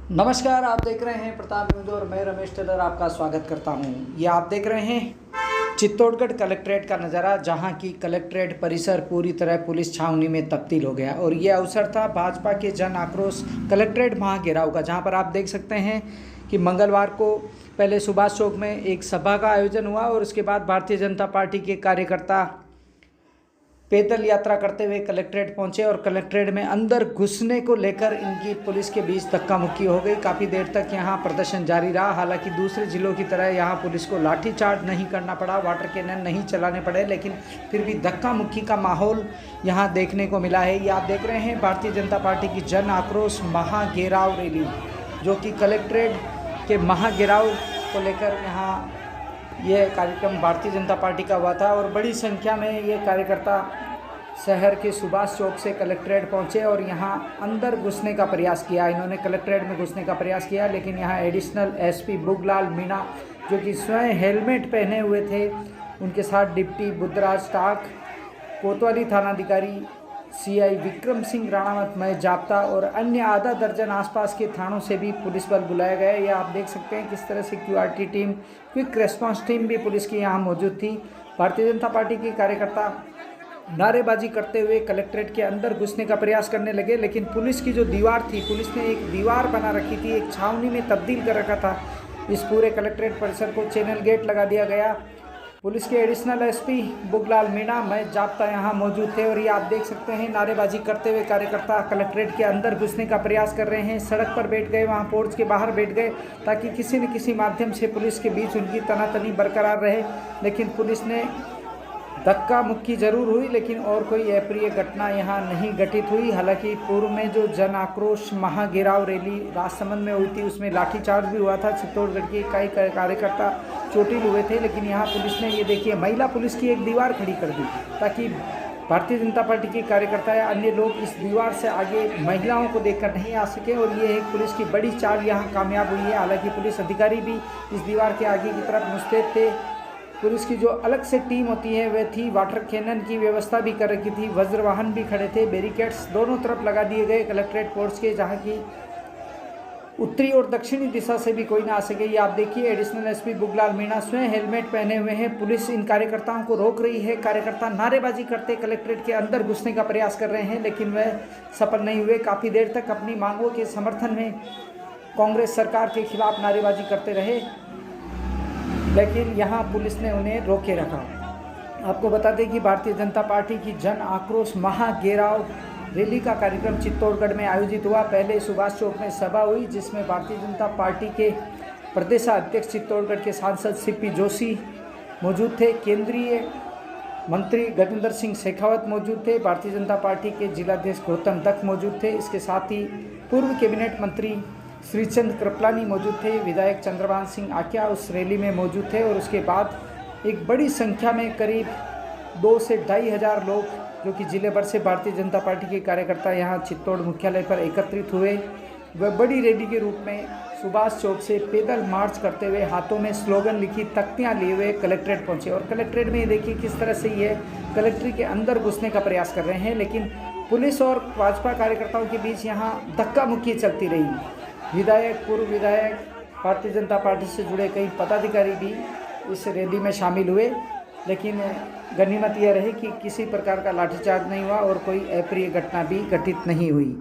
नमस्कार, आप देख रहे हैं प्रताप न्यूज और मैं रमेश टेलर आपका स्वागत करता हूं। ये आप देख रहे हैं चित्तौड़गढ़ कलेक्ट्रेट का नज़ारा, जहां की कलेक्ट्रेट परिसर पूरी तरह पुलिस छावनी में तब्दील हो गया। और ये अवसर था भाजपा के जन आक्रोश कलेक्ट्रेट महाघेराव का, जहां पर आप देख सकते हैं कि मंगलवार को पहले सुभाष चौक में एक सभा का आयोजन हुआ और उसके बाद भारतीय जनता पार्टी के कार्यकर्ता पैदल यात्रा करते हुए कलेक्ट्रेट पहुंचे और कलेक्ट्रेट में अंदर घुसने को लेकर इनकी पुलिस के बीच धक्का मुक्की हो गई। काफ़ी देर तक यहां प्रदर्शन जारी रहा। हालांकि दूसरे जिलों की तरह यहां पुलिस को लाठीचार्ज नहीं करना पड़ा, वाटर कैनन नहीं चलाने पड़े, लेकिन फिर भी धक्का मुक्की का माहौल यहां देखने को मिला है। ये आप देख रहे हैं भारतीय जनता पार्टी की जन आक्रोश महाघेराव रैली, जो कि कलेक्ट्रेट के महाघेराव को लेकर यहाँ ये कार्यक्रम भारतीय जनता पार्टी का हुआ था। और बड़ी संख्या में ये कार्यकर्ता शहर के सुभाष चौक से कलेक्ट्रेट पहुंचे और यहाँ अंदर घुसने का प्रयास किया। इन्होंने कलेक्ट्रेट में घुसने का प्रयास किया, लेकिन यहाँ एडिशनल एसपी बुगलाल मीणा, जो कि स्वयं हेलमेट पहने हुए थे, उनके साथ डिप्टी बुद्धराज टाक, कोतवाली थानाधिकारी सीआई विक्रम सिंह राणावत, महेश जाप्ता और अन्य आधा दर्जन आसपास के थानों से भी पुलिस बल बुलाया गया। ये आप देख सकते हैं किस तरह से QRT team, quick response team भी पुलिस की यहाँ मौजूद थी। भारतीय जनता पार्टी के कार्यकर्ता नारेबाजी करते हुए कलेक्ट्रेट के अंदर घुसने का प्रयास करने लगे, लेकिन पुलिस की जो दीवार थी, पुलिस ने एक दीवार बना रखी थी, एक छावनी में तब्दील कर रखा था। इस पूरे कलेक्ट्रेट परिसर को चैनल गेट लगा दिया गया। पुलिस के एडिशनल एसपी बुगलाल मीणा, महेश जाप्ता यहाँ मौजूद थे। और ये आप देख सकते हैं नारेबाजी करते हुए कार्यकर्ता कलेक्ट्रेट के अंदर घुसने का प्रयास कर रहे हैं। सड़क पर बैठ गए, वहाँ पोर्च के बाहर बैठ गए, ताकि किसी न किसी माध्यम से पुलिस के बीच उनकी तनातनी बरकरार रहे। लेकिन पुलिस ने धक्का मुक्की जरूर हुई, लेकिन और कोई अप्रिय घटना यहाँ नहीं घटित हुई। हालांकि पूर्व में जो जन आक्रोश महाघेराव रैली राजसमंद में हुई थी, उसमें लाठीचार्ज भी हुआ था। चित्तौड़गढ़ के कई कार्यकर्ता चोटिल हुए थे, लेकिन यहाँ पुलिस ने, ये देखिए, महिला पुलिस की एक दीवार खड़ी कर दी, ताकि भारतीय जनता पार्टी के कार्यकर्ता या अन्य लोग इस दीवार से आगे महिलाओं को देखकर नहीं आ सके। और ये एक पुलिस की बड़ी चाल यहाँ कामयाब हुई है। हालांकि पुलिस अधिकारी भी इस दीवार के आगे की तरफ मुस्तैद थे। पुलिस की जो अलग से टीम होती है वह थी, वाटर कैनन की व्यवस्था भी कर रखी थी, वज्र वाहन भी खड़े थे, बैरिकेड्स दोनों तरफ लगा दिए गए कलेक्ट्रेट पोर्ट्स के, जहां की उत्तरी और दक्षिणी दिशा से भी कोई ना आ सके। ये आप देखिए, एडिशनल एसपी बुगलाल मीणा स्वयं हेलमेट पहने हुए हैं। पुलिस इन कार्यकर्ताओं को रोक रही है। कार्यकर्ता नारेबाजी करते कलेक्ट्रेट के अंदर घुसने का प्रयास कर रहे हैं, लेकिन वह सफल नहीं हुए। काफ़ी देर तक अपनी मांगों के समर्थन में कांग्रेस सरकार के खिलाफ नारेबाजी करते रहे, लेकिन यहाँ पुलिस ने उन्हें रोके रखा। आपको बता दें कि भारतीय जनता पार्टी की जन आक्रोश महाघेराव रैली का कार्यक्रम चित्तौड़गढ़ में आयोजित हुआ। पहले सुभाष चौक में सभा हुई, जिसमें भारतीय जनता पार्टी के प्रदेशाध्यक्ष चित्तौड़गढ़ के सांसद सीपी जोशी मौजूद थे, केंद्रीय मंत्री गजेंद्र सिंह शेखावत मौजूद थे, भारतीय जनता पार्टी के जिलाध्यक्ष गौतम दत्त मौजूद थे। इसके साथ ही पूर्व कैबिनेट मंत्री श्रीचंद कृपलानी मौजूद थे, विधायक चंद्रभान सिंह आक्या उस रैली में मौजूद थे। और उसके बाद एक बड़ी संख्या में करीब 2 से 2,500 लोग, जो कि जिले भर से भारतीय जनता पार्टी के कार्यकर्ता यहाँ चित्तौड़ मुख्यालय पर एकत्रित हुए। वह बड़ी रैली के रूप में सुभाष चौक से पैदल मार्च करते हुए, हाथों में स्लोगन लिखी तख्तियाँ लिए हुए कलेक्ट्रेट पहुँचे। और कलेक्ट्रेट में ये देखिए किस तरह से ये कलेक्ट्रेट के अंदर घुसने का प्रयास कर रहे हैं, लेकिन पुलिस और भाजपा कार्यकर्ताओं के बीच यहाँ धक्का मुक्की चलती रही। विधायक, पूर्व विधायक, भारतीय जनता पार्टी से जुड़े कई पदाधिकारी भी इस रैली में शामिल हुए, लेकिन गनीमत यह रही कि किसी प्रकार का लाठीचार्ज नहीं हुआ और कोई अप्रिय घटना भी घटित नहीं हुई।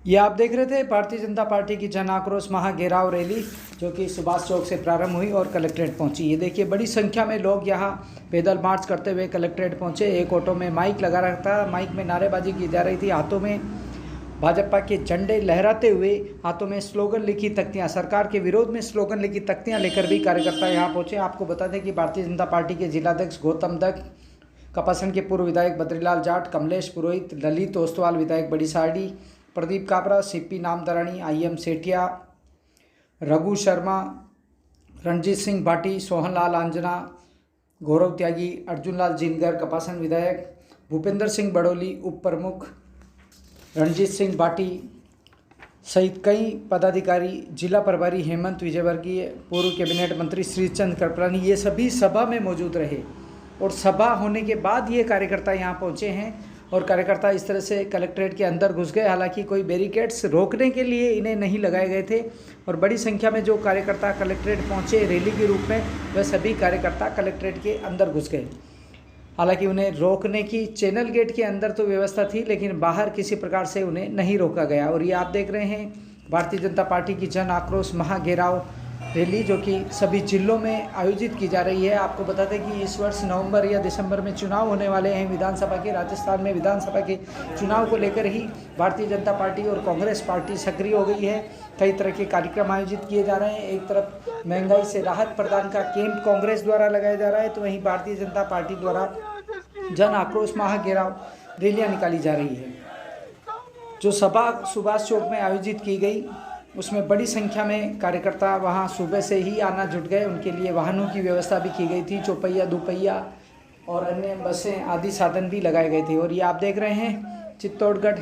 ये आप देख रहे थे भारतीय जनता पार्टी की जन आक्रोश महाघेराव रैली, जो कि सुभाष चौक से प्रारंभ हुई और कलेक्ट्रेट पहुंची। ये देखिए बड़ी संख्या में लोग यहाँ पैदल मार्च करते हुए कलेक्ट्रेट पहुंचे। एक ऑटो में माइक लगा रखा था, माइक में नारेबाजी की जा रही थी, हाथों में भाजपा के झंडे लहराते हुए, हाथों में स्लोगन लिखी तख्तियां, सरकार के विरोध में स्लोगन लिखी तख्तियां लेकर भी कार्यकर्ता यहां पहुंचे। आपको बता दें कि भारतीय जनता पार्टी के जिलाध्यक्ष गौतम दत्त, कपासन के पूर्व विधायक बद्रीलाल जाट, कमलेश पुरोहित, ललित ओस्तवाल विधायक बड़ी साड़ी, प्रदीप काबरा, सीपी नामदरानी, IM सेठिया, रघु शर्मा, रणजीत सिंह भाटी, सोहनलाल आंजना, गौरव त्यागी, अर्जुनलाल जिनगर, कपासन विधायक, भूपेंद्र सिंह बड़ोली उप प्रमुख, रणजीत सिंह भाटी सहित कई पदाधिकारी, जिला प्रभारी हेमंत विजयवर्गीय, पूर्व कैबिनेट मंत्री श्रीचंद कृपलानी, ये सभी सभा में मौजूद रहे। और सभा होने के बाद ये कार्यकर्ता यहाँ पहुँचे हैं और कार्यकर्ता इस तरह से कलेक्ट्रेट के अंदर घुस गए। हालांकि कोई बैरिकेड्स रोकने के लिए इन्हें नहीं लगाए गए थे और बड़ी संख्या में जो कार्यकर्ता कलेक्ट्रेट पहुंचे रैली के रूप में, वह सभी कार्यकर्ता कलेक्ट्रेट के अंदर घुस गए। हालांकि उन्हें रोकने की चैनल गेट के अंदर तो व्यवस्था थी, लेकिन बाहर किसी प्रकार से उन्हें नहीं रोका गया। और ये आप देख रहे हैं भारतीय जनता पार्टी की जन आक्रोश महाघेराव रैली, जो कि सभी जिलों में आयोजित की जा रही है। आपको बता दें कि इस वर्ष नवंबर या दिसंबर में चुनाव होने वाले हैं विधानसभा के। राजस्थान में विधानसभा के चुनाव को लेकर ही भारतीय जनता पार्टी और कांग्रेस पार्टी सक्रिय हो गई है। कई तरह के कार्यक्रम आयोजित किए जा रहे हैं। एक तरफ महंगाई से राहत प्रदान का कैंप कांग्रेस द्वारा लगाया जा रहा है, तो वहीं भारतीय जनता पार्टी द्वारा जन आक्रोश महाघेराव रैलियाँ निकाली जा रही है। जो सभा सुभाष चौक में आयोजित की गई, उसमें बड़ी संख्या में कार्यकर्ता वहां सुबह से ही आना जुट गए। उनके लिए वाहनों की व्यवस्था भी की गई थी, चौपहिया, दोपहिया और अन्य बसें आदि साधन भी लगाए गए थे। और ये आप देख रहे हैं चित्तौड़गढ़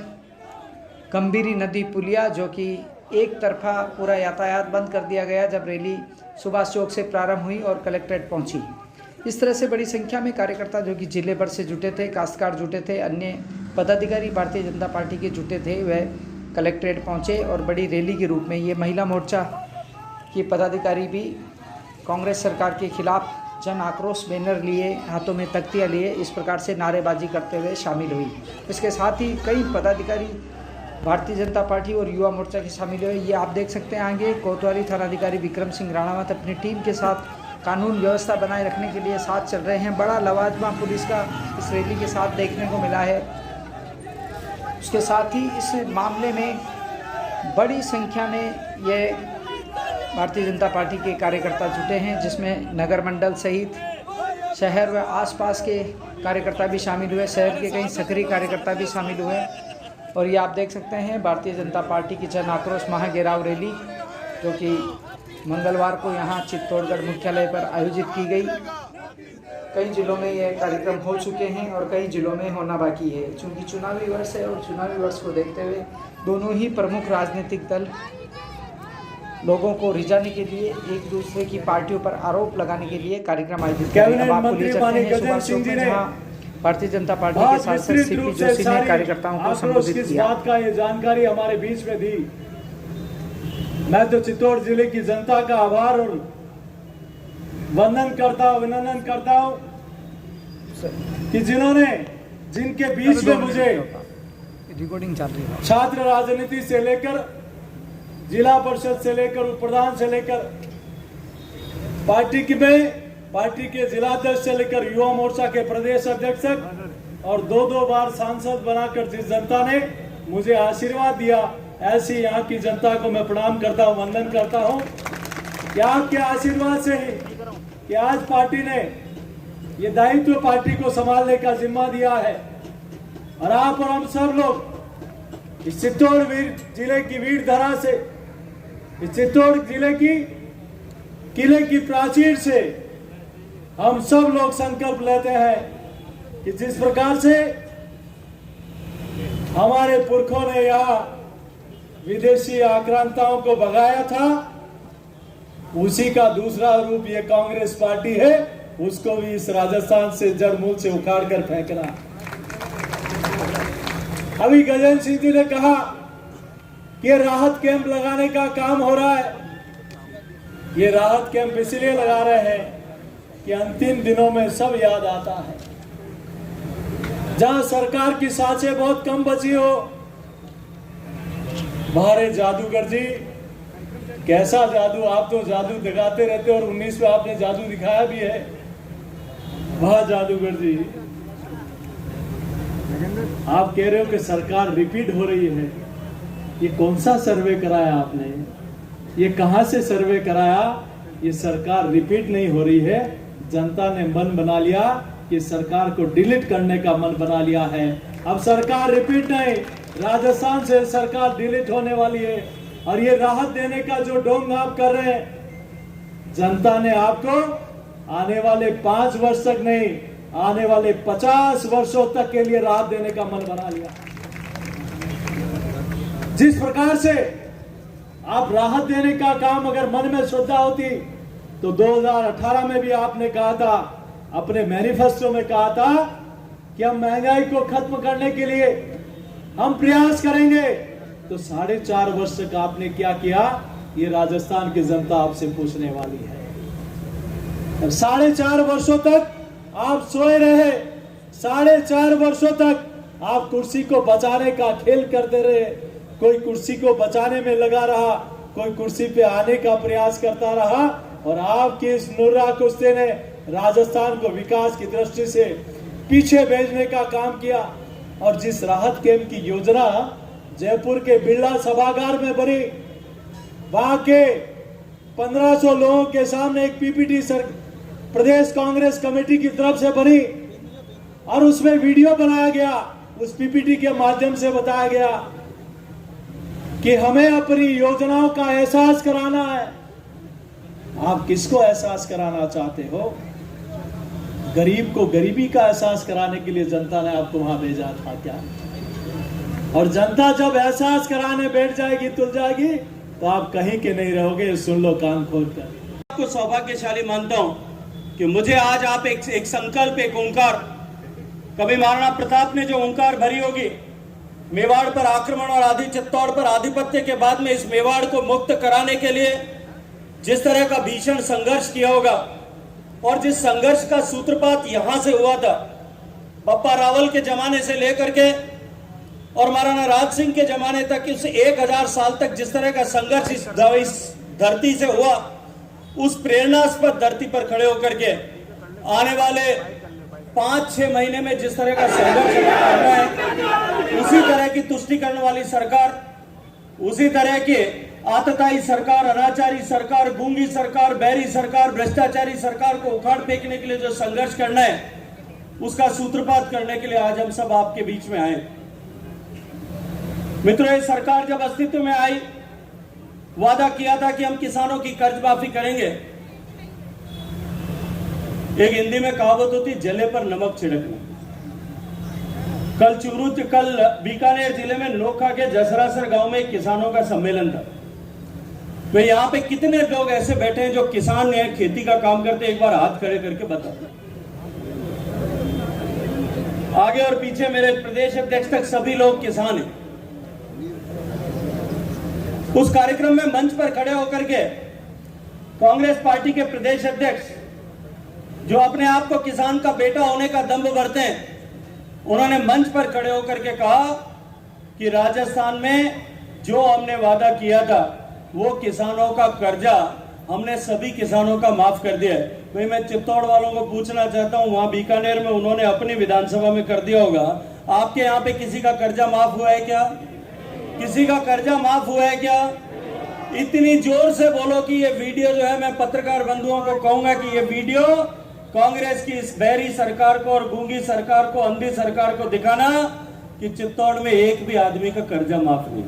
गंभीरी नदी पुलिया, जो कि एक तरफा पूरा यातायात बंद कर दिया गया जब रैली सुभाष चौक से प्रारंभ हुई और कलेक्ट्रेट पहुंची। इस तरह से बड़ी संख्या में कार्यकर्ता जो कि जिले भर से जुटे थे, काश्तकार जुटे थे, अन्य पदाधिकारी भारतीय जनता पार्टी के जुटे थे, वह कलेक्ट्रेट पहुंचे और बड़ी रैली के रूप में ये महिला मोर्चा के पदाधिकारी भी कांग्रेस सरकार के खिलाफ जन आक्रोश बैनर लिए, हाथों में तख्तियाँ लिए, इस प्रकार से नारेबाजी करते हुए शामिल हुई। इसके साथ ही कई पदाधिकारी भारतीय जनता पार्टी और युवा मोर्चा के शामिल हुए। ये आप देख सकते हैं आगे कोतवाली थानाधिकारी विक्रम सिंह राणावत अपनी टीम के साथ कानून व्यवस्था बनाए रखने के लिए साथ चल रहे हैं। बड़ा लवाजमा पुलिस का इस रैली के साथ देखने को मिला है। उसके साथ ही इस मामले में बड़ी संख्या में ये भारतीय जनता पार्टी के कार्यकर्ता जुटे हैं, जिसमें नगर मंडल सहित शहर व आसपास के कार्यकर्ता भी शामिल हुए। शहर के कई सक्रिय कार्यकर्ता भी शामिल हुए। और ये आप देख सकते हैं भारतीय जनता पार्टी की जन आक्रोश महाघेराव रैली, जो कि मंगलवार को यहाँ चित्तौड़गढ़ मुख्यालय पर आयोजित की गई। कई जिलों में ये कार्यक्रम हो चुके हैं और कई जिलों में होना बाकी है। चूँकि चुनावी वर्ष है और चुनावी वर्ष को देखते हुए दोनों ही प्रमुख राजनीतिक दल लोगों को रिझाने के लिए, एक दूसरे की पार्टियों पर आरोप लगाने के लिए कार्यक्रम आयोजित कर रहे हैं। अब आपको ले चलते हैं सुभाष चौक में, जहाँ भारतीय जनता पार्टी के सांसद सीपी जोशी ने कार्यकर्ताओं को संबोधित किया। बात का ये जानकारी हमारे बीच में दी। मैं तो चित्तौड़ जिले की जनता का आभार और अभिनंदन करता हूं कि जिनके बीच में मुझे रिकॉर्डिंग चल रही है, छात्र राजनीति से लेकर जिला परिषद से लेकर उप प्रधान से लेकर पार्टी के जिलाध्यक्ष से लेकर युवा मोर्चा के प्रदेश अध्यक्ष और दो बार सांसद बनाकर जिस जनता ने मुझे आशीर्वाद दिया, ऐसी यहाँ की जनता को मैं प्रणाम करता हूँ, वंदन करता हूँ। क्या आपके आशीर्वाद से ही कि आज पार्टी ने ये दायित्व पार्टी को संभालने का जिम्मा दिया है और आप और हम सब लोग इस चित्तौड़ जिले की वीर धरा से, इस चित्तौड़ जिले की किले की प्राचीर से हम सब लोग संकल्प लेते हैं कि जिस प्रकार से हमारे पुरखों ने यहाँ विदेशी आक्रांताओं को भगाया था, उसी का दूसरा रूप ये कांग्रेस पार्टी है, उसको भी इस राजस्थान से जड़ मूल से उखाड़ कर फेंकना। अभी गजेंद्र सिंह जी ने कहा कि राहत कैंप लगाने का काम हो रहा है। ये राहत कैंप इसलिए लगा रहे हैं कि अंतिम दिनों में सब याद आता है, जहां सरकार की सांसें बहुत कम बची हो। हमारे जादूगर जी, कैसा जादू, आप तो जादू दिखाते रहते और 19 में आपने जादू दिखाया भी है। वाह जादूगर जी, आप कह रहे हो कि सरकार रिपीट हो रही है। ये कौन सा सर्वे कराया आपने? ये कहां से सर्वे कराया? ये सरकार रिपीट नहीं हो रही है। जनता ने मन बना लिया कि सरकार को डिलीट करने का मन बना लिया है। अब सरकार रिपीट नहीं, राजस्थान से सरकार डिलीट होने वाली है। और ये राहत देने का जो ढोंग आप कर रहे हैं, जनता ने आपको आने वाले 5 वर्ष तक नहीं, आने वाले 50 वर्षों तक के लिए राहत देने का मन बना लिया। जिस प्रकार से आप राहत देने का काम, अगर मन में श्रद्धा होती तो 2018 में भी आपने कहा था, अपने मैनिफेस्टो में कहा था कि हम महंगाई को खत्म करने के लिए हम प्रयास करेंगे, तो 4.5 वर्ष तक आपने क्या किया, ये राजस्थान की जनता आपसे पूछने वाली है। 4.5 वर्षों तक आप सोए रहे, 4.5 वर्षों तक आप कुर्सी को बचाने का खेल करते रहे। कोई कुर्सी को बचाने में लगा रहा, कोई कुर्सी पे आने का प्रयास करता रहा, और आपके इस नुर्रा कुश्ते ने राजस्थान को विकास की दृष्टि से पीछे भेजने का काम किया। और जिस राहत कैंप की योजना जयपुर के बिरला सभागार में बनी, वहां के 1500 लोगों के सामने एक पीपीटी प्रदेश कांग्रेस कमेटी की तरफ से बनी, और उसमें वीडियो बनाया गया। उस पीपीटी के माध्यम से बताया गया कि हमें अपनी योजनाओं का एहसास कराना है। आप किसको एहसास कराना चाहते हो? गरीब को गरीबी का एहसास कराने के लिए जनता ने आपको वहां भेजा था क्या? और जनता जब एहसास कराने बैठ जाएगी, तुल जाएगी, तो आप कहीं के नहीं रहोगे। सुन लो कान खोल कर। आपको सौभाग्यशाली मानता हूं कि मुझे आज आप एक संकल्प, एक ओंकार, कभी महाराणा प्रताप ने जो ओंकार भरी होगी, मेवाड़ पर आक्रमण और आदि चित्तौड़ पर आधिपत्य के बाद में इस मेवाड़ को मुक्त कराने के लिए जिस तरह का भीषण संघर्ष किया होगा, और जिस संघर्ष का सूत्रपात यहां से हुआ था, बप्पा रावल के जमाने से लेकर के और महाराणा राज सिंह के जमाने तक, उस 1000 साल तक जिस तरह का संघर्ष इस धरती से हुआ, उस प्रेरणास्पद धरती पर खड़े होकर के आने वाले 5-6 महीने में जिस तरह का संघर्ष करना है, उसी तरह की तुष्टिकरण वाली सरकार, उसी तरह की आतताई सरकार, अनाचारी सरकार, गूंगी सरकार, बैरी सरकार, भ्रष्टाचारी सरकार को उखाड़ फेंकने के लिए जो संघर्ष करना है, उसका सूत्रपात करने के लिए आज हम सब आपके बीच में आए। मित्रों, ये सरकार जब अस्तित्व में आई, वादा किया था कि हम किसानों की कर्ज माफी करेंगे। एक हिंदी में कहावत होती, जले पर नमक छिड़कना। कल बीकानेर जिले में नोखा के जसरासर गांव में किसानों का सम्मेलन था। तो यहाँ पे कितने लोग ऐसे बैठे हैं जो किसान हैं, खेती का काम करते हैं? एक बार हाथ खड़े करके बताओ। आगे और पीछे मेरे प्रदेश अध्यक्ष तक सभी लोग किसान हैं। उस कार्यक्रम में मंच पर खड़े होकर के कांग्रेस पार्टी के प्रदेश अध्यक्ष, जो अपने आप को किसान का बेटा होने का दंभ भरते हैं, उन्होंने मंच पर खड़े होकर के कहा कि राजस्थान में जो हमने वादा किया था, वो किसानों का कर्जा हमने सभी किसानों का माफ कर दिया है। भाई, मैं चित्तौड़ वालों को पूछना चाहता हूं, वहां बीकानेर में उन्होंने अपनी विधानसभा में कर दिया होगा, आपके यहाँ पे किसी का कर्जा माफ हुआ है क्या? किसी का कर्जा माफ हुआ है क्या? इतनी जोर से बोलो कि ये वीडियो जो है, मैं पत्रकार बंधुओं को कहूंगा कि ये वीडियो कांग्रेस की इस बैरी सरकार को और गूंगी सरकार को, अंधी सरकार को दिखाना कि चित्तौड़ में एक भी आदमी का कर्जा माफ नहीं।